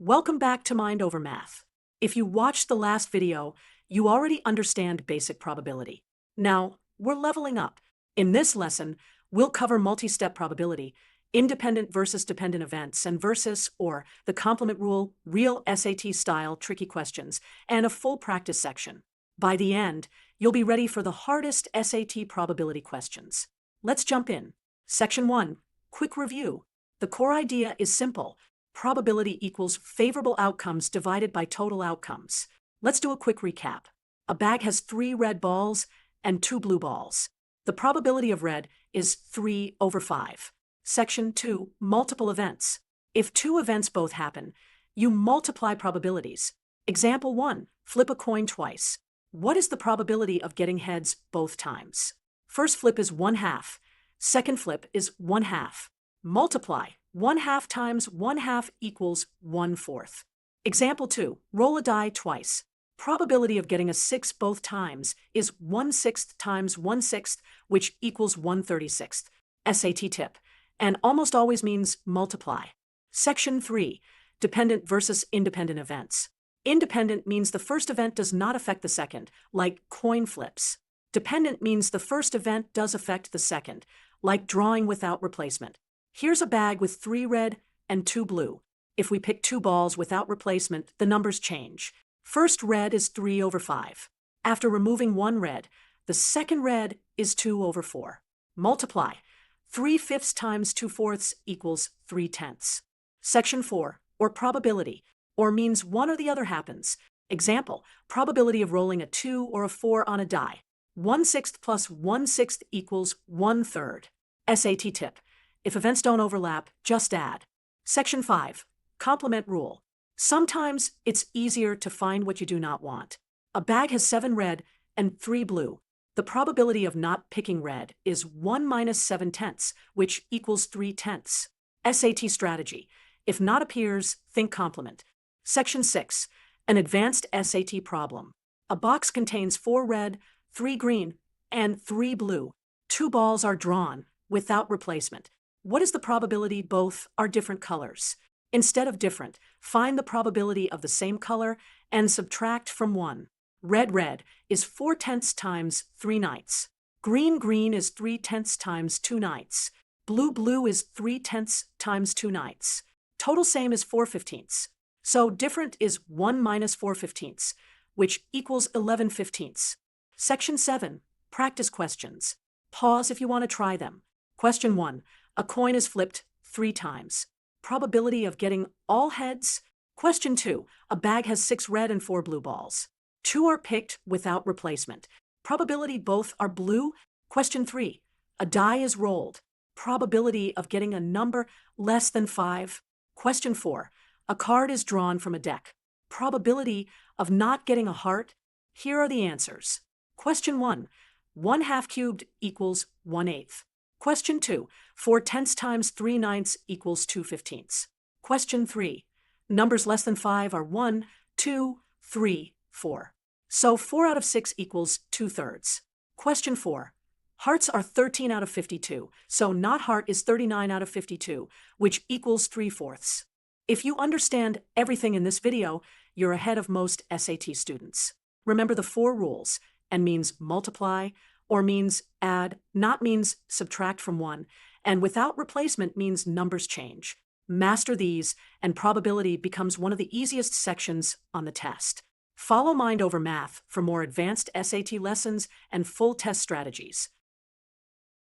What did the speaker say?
Welcome back to Mind Over Math. If you watched the last video, you already understand basic probability. Now, we're leveling up. In this lesson, we'll cover multi-step probability, independent versus dependent events, and versus or the complement rule, real SAT-style tricky questions, and a full practice section. By the end, you'll be ready for the hardest SAT probability questions. Let's jump in. Section 1. Quick review. The core idea is simple. Probability equals favorable outcomes divided by total outcomes. Let's do a quick recap. A bag has 3 red balls and 2 blue balls. The probability of red is 3/5. Section 2. Multiple events. If 2 events both happen, you multiply probabilities. Example 1. Flip a coin twice. What is the probability of getting heads both times? First flip is 1/2. Second flip is 1/2. Multiply. 1/2 times 1/2 equals 1/4. Example 2. Roll a die twice. Probability of getting a 6 both times is 1/6 times 1/6, which equals 1/36. SAT tip. And almost always means multiply. Section 3. Dependent versus independent events. Independent means the first event does not affect the second, like coin flips. Dependent means the first event does affect the second, like drawing without replacement. Here's a bag with 3 red and 2 blue. If we pick 2 balls without replacement, the numbers change. First red is 3/5. After removing 1 red, the second red is 2/4. Multiply. 3/5 times 2/4 equals 3/10. Section 4, or probability, or means one or the other happens. Example, probability of rolling a 2 or a 4 on a die. 1/6 plus 1/6 equals 1/3. SAT tip. If events don't overlap, just add. Section 5. Complement rule. Sometimes it's easier to find what you do not want. A bag has 7 red and 3 blue. The probability of not picking red is 1 minus 7/10, which equals 3/10. SAT strategy. If not appears, think complement. Section 6. An advanced SAT problem. A box contains 4 red, 3 green, and 3 blue. 2 balls are drawn without replacement. What is the probability both are different colors? Instead of different, find the probability of the same color and subtract from 1. Red is 4/10 times 3/9. Green is 3/10 times 2/9. Blue is 3/10 times 2/9. Total same is 4/15. So different is 1 minus 4/15, which equals 11/15. Section 7. Practice questions. Pause if you want to try them. Question 1. A coin is flipped 3 times. Probability of getting all heads? Question 2. A bag has 6 red and 4 blue balls. 2 are picked without replacement. Probability both are blue? Question 3. A die is rolled. Probability of getting a number less than 5? Question 4. A card is drawn from a deck. Probability of not getting a heart? Here are the answers. Question 1. 1/2 cubed equals 1/8. Question 2. 4/10 times 3/9 equals 2/15. Question 3. Numbers less than 5 are 1, 2, 3, 4. So 4 out of 6 equals 2/3. Question 4. Hearts are 13 out of 52, so not heart is 39 out of 52, which equals 3/4. If you understand everything in this video, you're ahead of most SAT students. Remember the 4 rules, and means multiply, or means add, not means subtract from 1, and without replacement means numbers change. Master these, and probability becomes one of the easiest sections on the test. Follow Mind Over Math for more advanced SAT lessons and full test strategies.